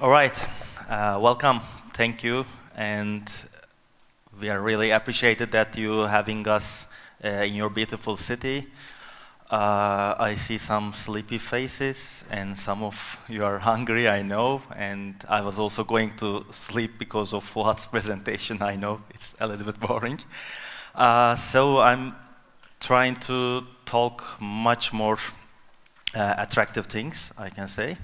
All right, welcome, thank you, and we are really appreciated that you having us in your beautiful city. I see some sleepy faces and some of you are hungry, I know, and I was also going to sleep because of Fuat's presentation, I know, it's a little bit boring. So I'm trying to talk much more attractive things, I can say.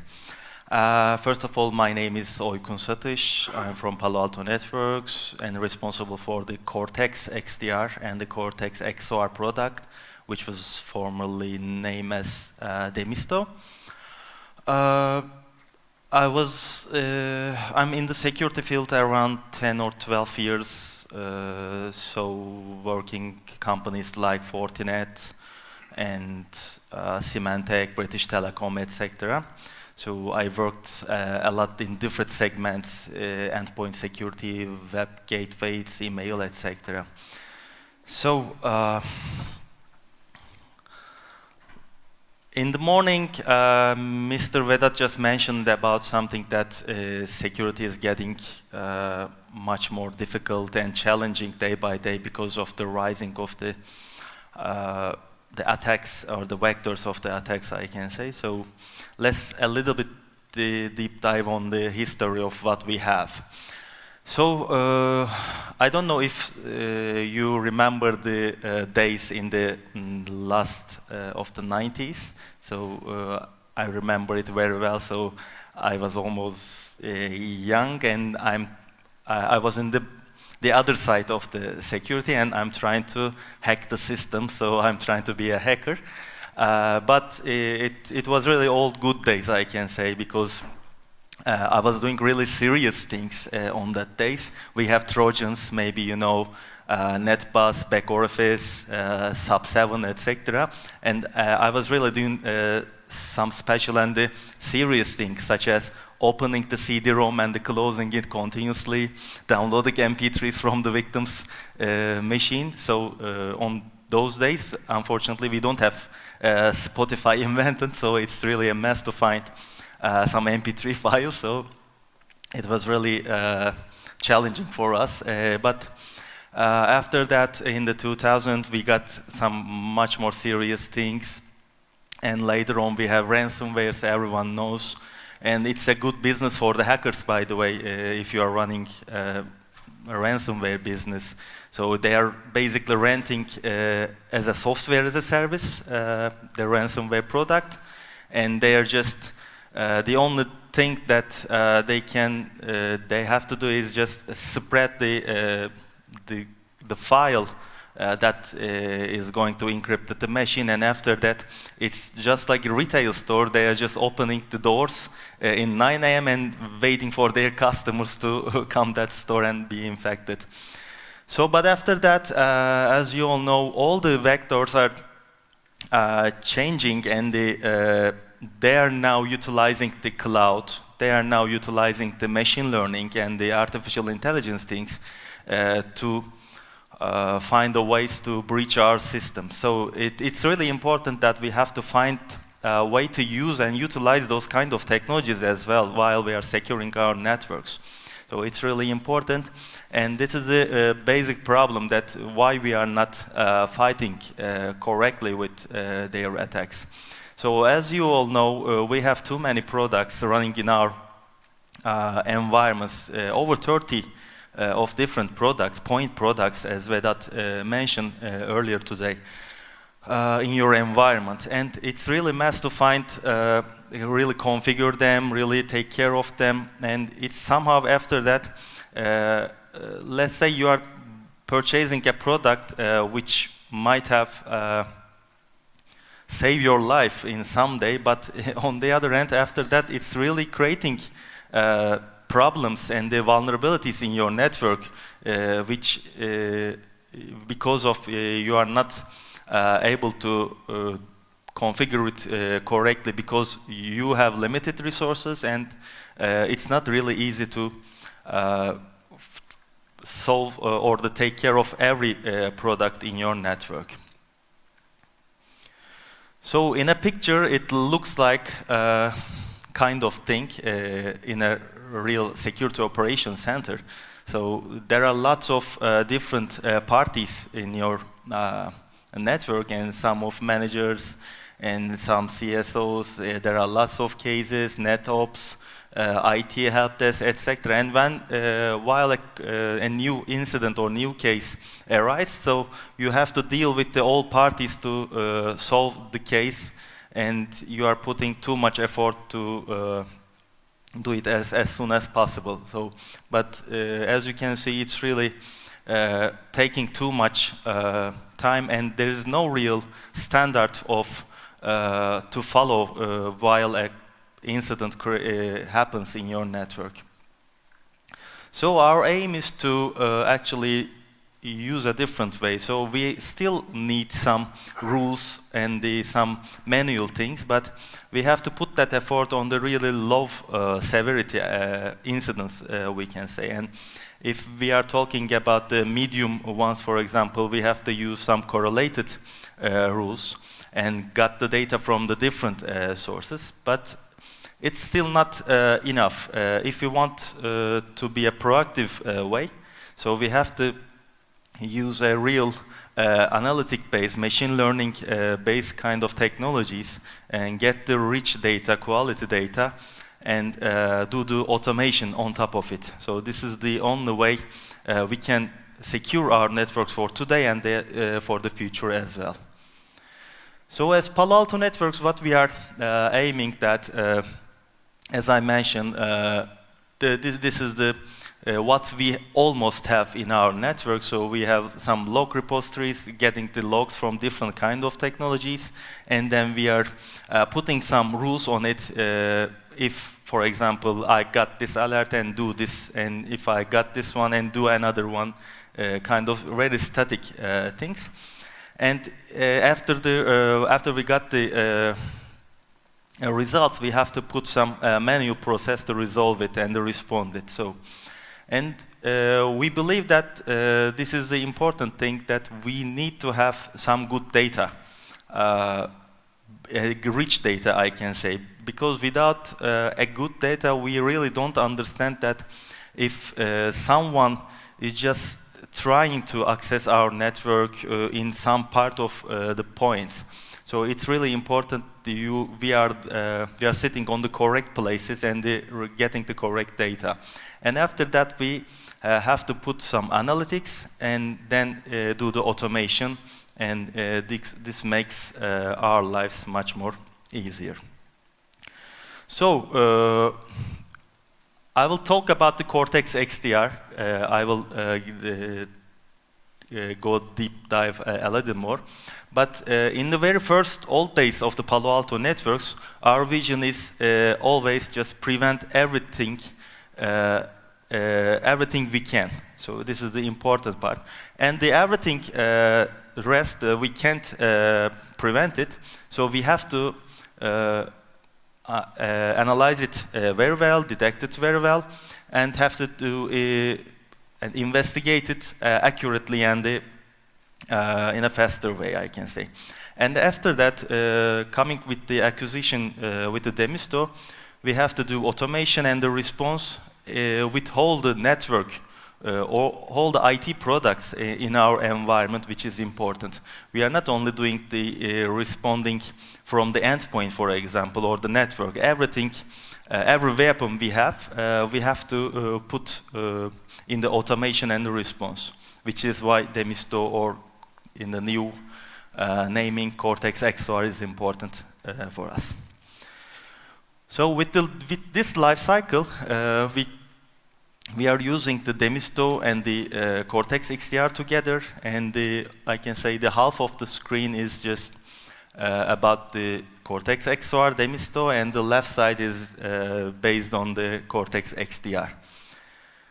First of all, my name is Oykun Satish. I'm from Palo Alto Networks and responsible for the Cortex XDR and the Cortex XOR product, which was formerly named as Demisto. I'm in the security field around 10 or 12 years, so working companies like Fortinet and Symantec, British Telecom, etc. So I worked a lot in different segments, endpoint security, web gateways, email, etc. So in the morning, Mr. Vedat just mentioned about something that security is getting much more difficult and challenging day by day because of the rising of the attacks or the vectors of the attacks, I can say. So let's a little bit deep dive on the history of what we have. So I don't know if you remember the days in the last of the 90s. So I remember it very well. So I was almost young, and I was in the other side of the security, and I'm trying to hack the system. So I'm trying to be a hacker. But it was really all good days, I can say, because I was doing really serious things on that days. We have Trojans, maybe you know, NetBus, back orifice, Sub7, etc. And I was really doing some special and serious things, such as opening the CD-ROM and closing it continuously, downloading MP3s from the victim's machine. So on those days, unfortunately, we don't have Spotify invented, so it's really a mess to find some MP3 files. So it was really challenging for us. But after that, in the 2000s, we got some much more serious things. And later on, we have ransomware, so everyone knows. And it's a good business for the hackers, by the way, if you are running a ransomware business. So they are basically renting as a software as a service, the ransomware product. And they are just, the only thing that they have to do is just spread the file that is going to encrypt the machine, and after that, it's just like a retail store. They are just opening the doors in 9 a.m. and waiting for their customers to come to that store and be infected. So, but after that, as you all know, all the vectors are changing, and they are now utilizing the cloud. They are now utilizing the machine learning and the artificial intelligence things to find the ways to breach our system. So it's really important that we have to find a way to use and utilize those kind of technologies as well while we are securing our networks. So it's really important, and this is a basic problem that why we are not fighting correctly with their attacks. So as you all know, we have too many products running in our environments, over 30 of different products, point products, as Vedat mentioned earlier today, in your environment. And it's really mess to find, really configure them, really take care of them. And it's somehow after that, let's say you are purchasing a product which might have saved your life in some day, but on the other hand, after that, it's really creating problems and the vulnerabilities in your network, which because of you are not able to configure it correctly because you have limited resources, and it's not really easy to solve or to take care of every product in your network. So in a picture, it looks like a kind of thing in a real security operations center. So there are lots of different parties in your network, and some of managers and some CSOs. There are lots of cases, NetOps, IT help desk, etc. And when while a new incident or new case arises, so you have to deal with all parties to solve the case, and you are putting too much effort to do it as soon as possible. So, but as you can see, it's really taking too much time, and there is no real standard of to follow while an incident happens in your network. So our aim is to actually use a different way. So we still need some rules and some manual things, but we have to put that effort on the really low severity incidents, we can say. And if we are talking about the medium ones, for example, we have to use some correlated rules and got the data from the different sources, but it's still not enough. If we want to be a proactive way, so we have to use a real analytic-based, machine learning-based kind of technologies and get the rich data, quality data, and do the automation on top of it. So this is the only way we can secure our networks for today and for the future as well. So as Palo Alto Networks, what we are aiming that, as I mentioned, this is the what we almost have in our network. So we have some log repositories, getting the logs from different kind of technologies, and then we are putting some rules on it. If, for example, I got this alert and do this, and if I got this one and do another one, kind of very static things. And after we got the results, we have to put some manual process to resolve it and to respond it. So. And we believe that this is the important thing, that we need to have some good data, rich data, I can say, because without a good data, we really don't understand that if someone is just trying to access our network in some part of the points. So it's really important we are sitting on the correct places and getting the correct data. And after that, we have to put some analytics and then do the automation, and this makes our lives much more easier. So I will talk about the Cortex XDR. I will go deep dive a little more. But in the very first old days of the Palo Alto Networks, our vision is always just prevent everything we can. So this is the important part. And the everything rest, we can't prevent it. So we have to analyze it very well, detect it very well, and have to do and investigate it accurately and in a faster way, I can say. And after that, coming with the acquisition with the Demisto, we have to do automation and the response with all the network or all the IT products in our environment, which is important. We are not only doing the responding from the endpoint, for example, or the network. Everything, every weapon we have to put in the automation and the response, which is why Demisto, or in the new naming, Cortex XDR, is important for us. So with this life cycle, we are using the Demisto and the Cortex XDR together, and I can say the half of the screen is just about the Cortex XDR Demisto, and the left side is based on the Cortex XDR.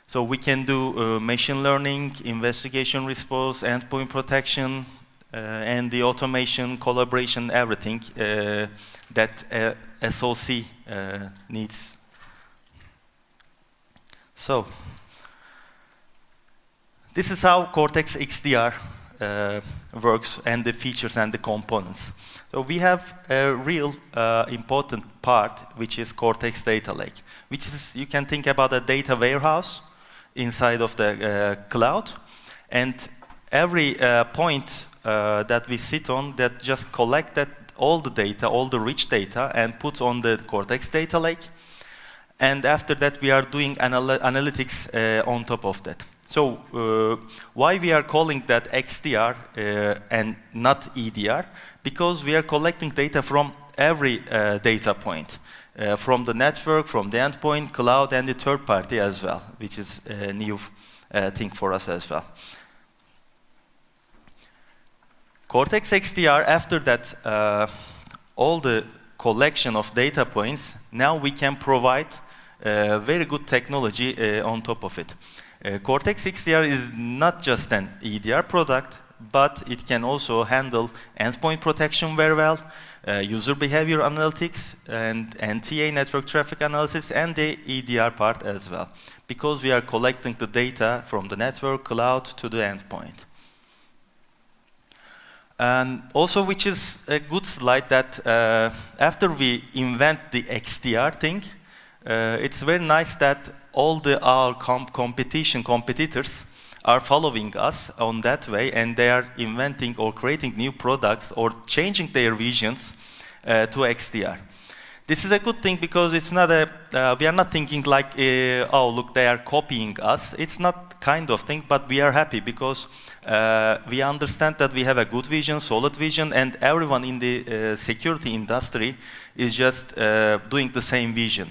So we can do machine learning, investigation response, endpoint protection, and the automation, collaboration, everything that SOC needs. So this is how Cortex XDR works, and the features and the components. So we have a real important part, which is Cortex Data Lake, which is, you can think about a data warehouse inside of the cloud, and every point that we sit on that just collect that all the data, all the rich data, and put on the Cortex Data Lake. And after that, we are doing analytics on top of that. So why we are calling that XDR and not EDR? Because we are collecting data from every data point, from the network, from the endpoint, cloud, and the third party as well, which is a new thing for us as well. Cortex XDR, after that, all the collection of data points, now we can provide very good technology on top of it. Cortex XDR is not just an EDR product, but it can also handle endpoint protection very well, user behavior analytics, and NTA, network traffic analysis, and the EDR part as well, because we are collecting the data from the network, cloud, to the endpoint. And also, which is a good slide, that after we invent the XDR thing, it's very nice that all our competitors are following us on that way, and they are inventing or creating new products or changing their visions to XDR. This is a good thing, because it's not we are not thinking like, oh, look, they are copying us. It's not kind of thing, but we are happy because we understand that we have a good vision, solid vision, and everyone in the security industry is just doing the same vision.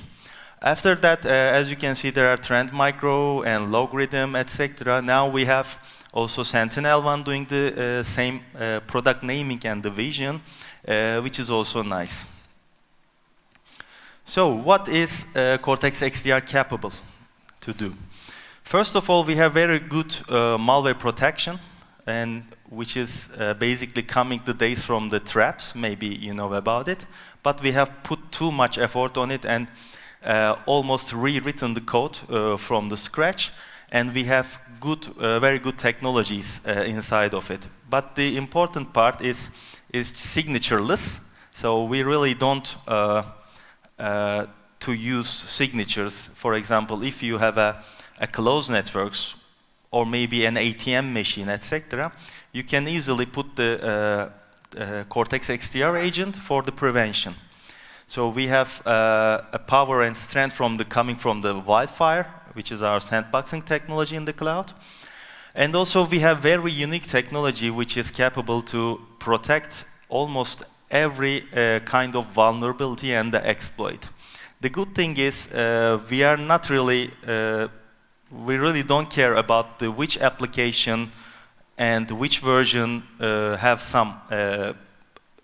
After that, as you can see, there are Trend Micro and Logarithm, etc. Now we have also Sentinel-1 doing the same product naming and the vision, which is also nice. So what is Cortex XDR capable to do? First of all, we have very good malware protection, and which is basically coming the days from the traps. Maybe you know about it, but we have put too much effort on it and almost rewritten the code from the scratch, and we have good, very good technologies inside of it. But the important part is signatureless. So we really don't to use signatures. For example, if you have a closed networks or maybe an ATM machine, etc., you can easily put the Cortex XDR agent for the prevention. So we have a power and strength coming from the Wildfire, which is our sandboxing technology in the cloud. And also we have very unique technology which is capable to protect almost every kind of vulnerability and the exploit. The good thing is we are not really, we really don't care about which application and which version have some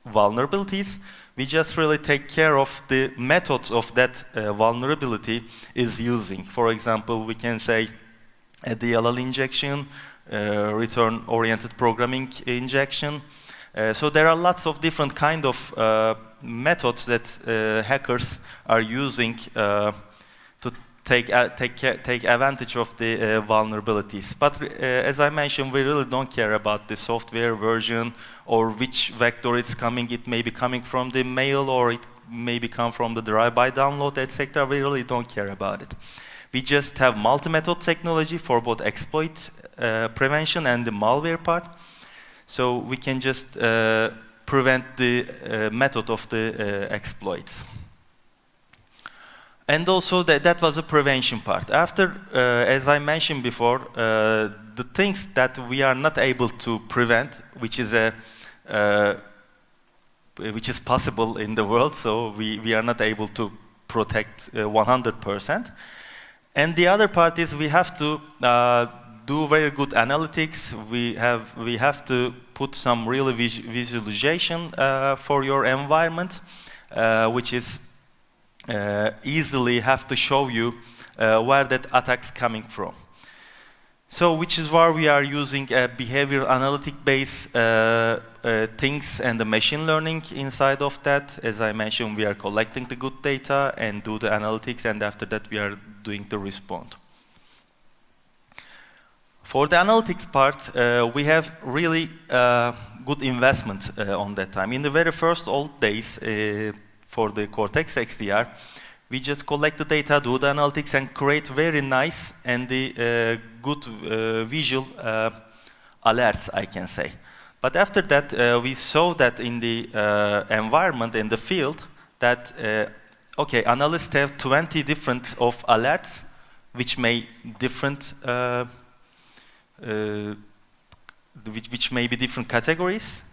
vulnerabilities. We just really take care of the methods of that vulnerability is using. For example, we can say a DLL injection, return-oriented programming injection. So there are lots of different kind of methods that hackers are using to take advantage of the vulnerabilities. But as I mentioned, we really don't care about the software version or which vector it's coming. It may be coming from the mail, or it may be come from the drive-by download, etc. We really don't care about it. We just have multi-method technology for both exploit prevention and the malware part. So we can just prevent the method of the exploits. And also that was a prevention part. After, as I mentioned before, the things that we are not able to prevent, which is possible in the world, so we are not able to protect 100%. And the other part is we have to do very good analytics. We have to put some real visualization for your environment, which is easily have to show you where that attack's coming from. So, which is why we are using behavior analytic based things and the machine learning inside of that. As I mentioned, we are collecting the good data and do the analytics, and after that we are doing the response. For the analytics part, we have really good investment on that time. In the very first old days, for the Cortex XDR, we just collect the data, do the analytics, and create very nice and the good visual alerts, I can say. But after that, we saw that in the environment, in the field, that okay, analysts have 20 different of alerts, which may different, which may be different categories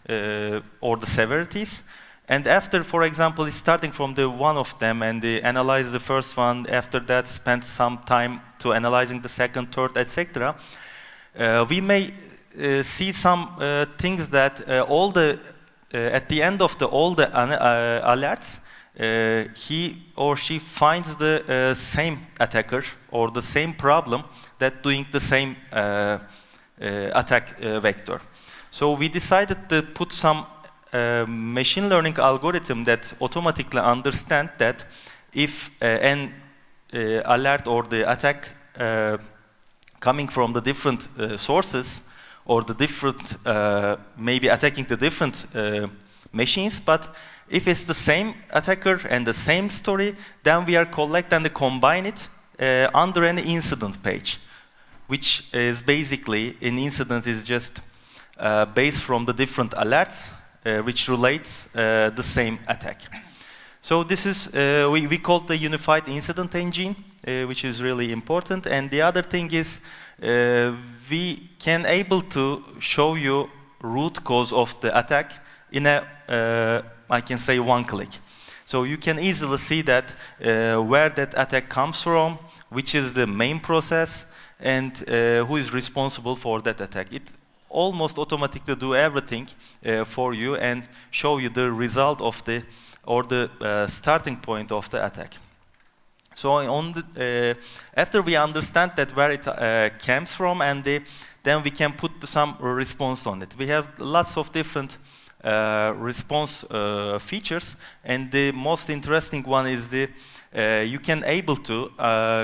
or the severities. And after, for example, starting from the one of them and analyze the first one, after that spend some time to analyzing the second, third, etc. We may see some things that all the at the end of all the alerts, he or she finds the same attacker or the same problem that doing the same attack vector. So we decided to put some machine learning algorithm that automatically understand that if an alert or the attack coming from the different sources or the different maybe attacking the different machines, but if it's the same attacker and the same story, then we are collect and combine it under an incident page, which is basically an incident is just based from the different alerts which relates the same attack. So this is, we call it the unified incident engine, which is really important. And the other thing is we can able to show you root cause of the attack in a, I can say, one click. So you can easily see that where that attack comes from, which is the main process, and who is responsible for that attack. It almost automatically do everything for you and show you the result of the or the starting point of the attack. So on the, after we understand that where it comes from, and then we can put some response on it. We have lots of different response features, and the most interesting one is the you can able to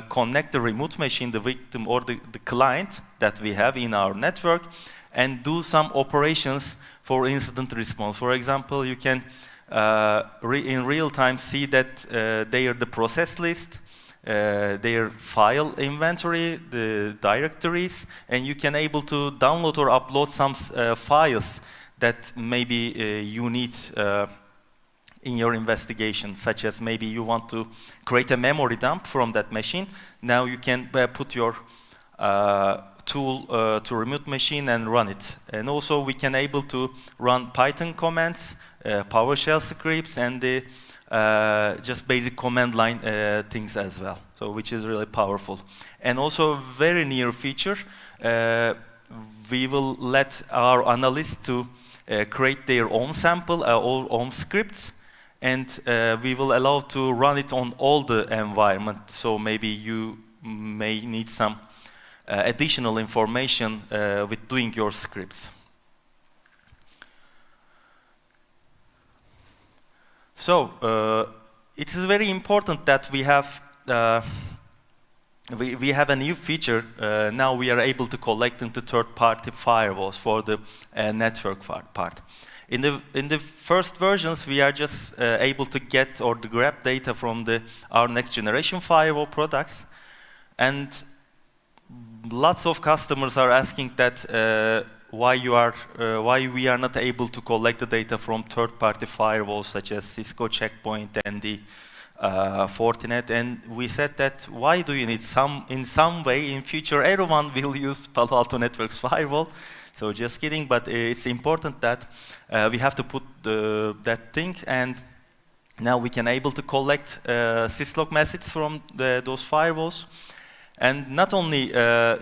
connect the remote machine, the victim or the client that we have in our network, and do some operations for incident response. For example, you can in real time see that they are the process list, their file inventory, the directories, and you can able to download or upload some files that maybe you need in your investigation, such as maybe you want to create a memory dump from that machine. Now you can put your tool to remote machine and run it. And also we can able to run Python commands, PowerShell scripts, and the just basic command line things as well. So which is really powerful. And also very near feature, we will let our analysts to create their own sample, own scripts, and we will allow to run it on all the environment. So maybe you may need some additional information with doing your scripts. So it is very important that we have we have a new feature. Now we are able to collect into third-party firewalls for the network part. In the first versions, we are just able to get or to grab data from our next generation firewall products, and lots of customers are asking that why we are not able to collect the data from third-party firewalls such as Cisco Checkpoint and the Fortinet. And we said that why do you need in some way in future everyone will use Palo Alto Networks firewall. So just kidding, but it's important that we have to put that thing, and now we can able to collect syslog messages from those firewalls. And not only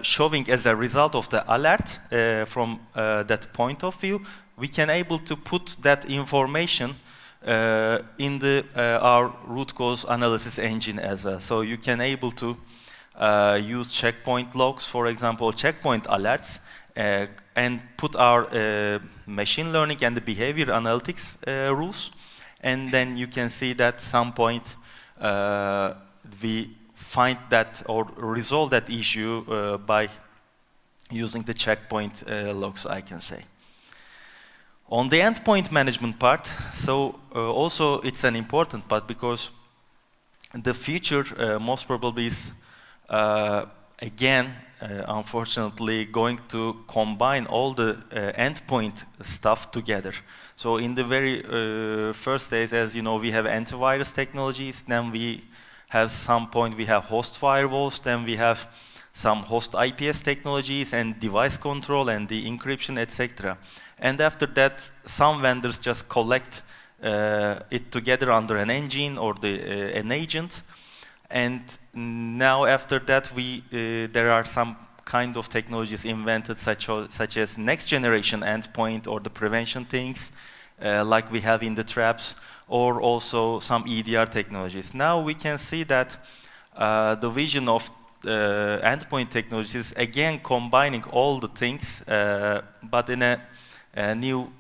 showing as a result of the alert from that point of view, we can able to put that information in our root cause analysis engine as well. So you can able to use checkpoint logs, for example, checkpoint alerts, and put our machine learning and the behavior analytics rules, and then you can see that some point we find that or resolve that issue by using the checkpoint logs, I can say. On the endpoint management part, so also it's an important part because the future most probably is again unfortunately going to combine all the endpoint stuff together. So in the very first days, as you know, we have antivirus technologies, then we have some point we have host firewalls, then we have some host IPS technologies and device control and the encryption, etc. And after that, some vendors just collect it together under an engine or an agent. And now after that, there are some kind of technologies invented such as next generation endpoint or the prevention things like we have in the traps, or also some EDR technologies. Now we can see that the vision of endpoint technologies is again combining all the things, but in a new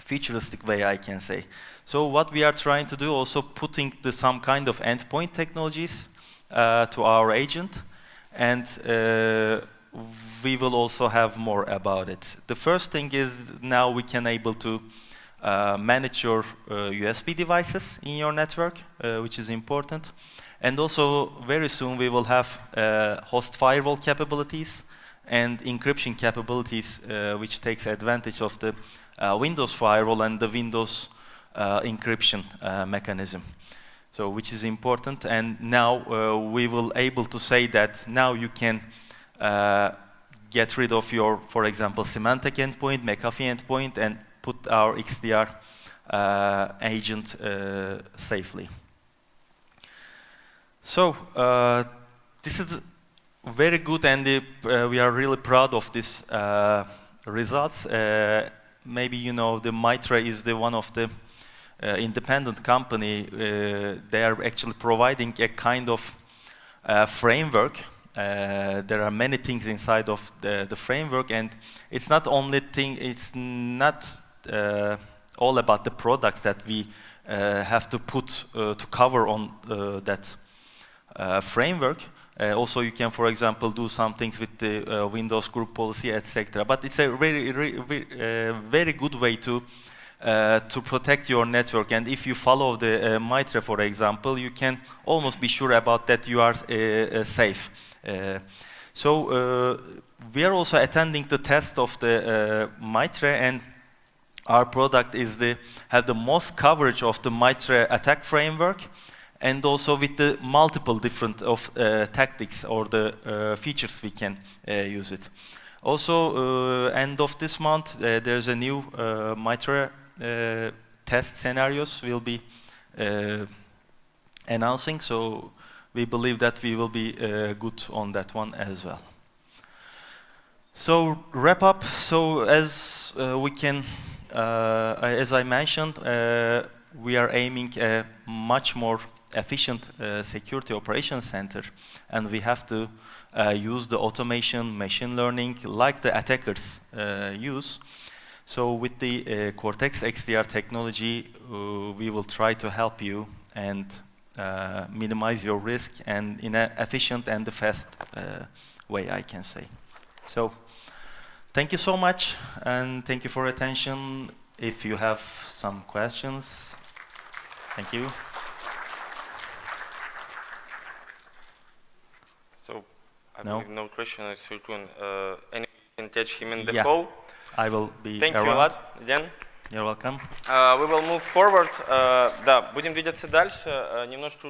futuristic way, I can say. So what we are trying to do, also putting some kind of endpoint technologies to our agent, and we will also have more about it. The first thing is now we can able to manage your USB devices in your network, which is important. And also very soon we will have host firewall capabilities and encryption capabilities, which takes advantage of the Windows firewall and the Windows encryption mechanism. So which is important, and now we will able to say that now you can get rid of your, for example, Symantec endpoint, McAfee endpoint, and put our XDR agent safely. So this is very good, and we are really proud of these results. Maybe you know the Mitre is the one of the independent company. They are actually providing a kind of framework. There are many things inside of the framework, and it's not only thing. It's not all about the products that we have to put to cover on that framework. Also, you can, for example, do some things with the Windows group policy, etc. But it's a very good way to protect your network. And if you follow the Mitre, for example, you can almost be sure about that you are safe. So we are also attending the test of the Mitre, and our product is have the most coverage of the Mitre attack framework, and also with the multiple different tactics or the features we can use it. Also, end of this month, there's a new Mitre test scenarios we'll be announcing. So we believe that we will be good on that one as well. So wrap up. So as we can, as I mentioned, we are aiming a much more efficient security operations center, and we have to use the automation, machine learning, like the attackers use. So with the Cortex XDR technology, we will try to help you and minimize your risk, and in an efficient and fast way, I can say. So thank you so much, and thank you for attention. If you have some questions, thank you. So I believe no question is Oykun. Anyone can catch him in the hall. I will be Thank around. you a lot again. You're welcome. We will move forward. Да, будем двигаться дальше. Немножко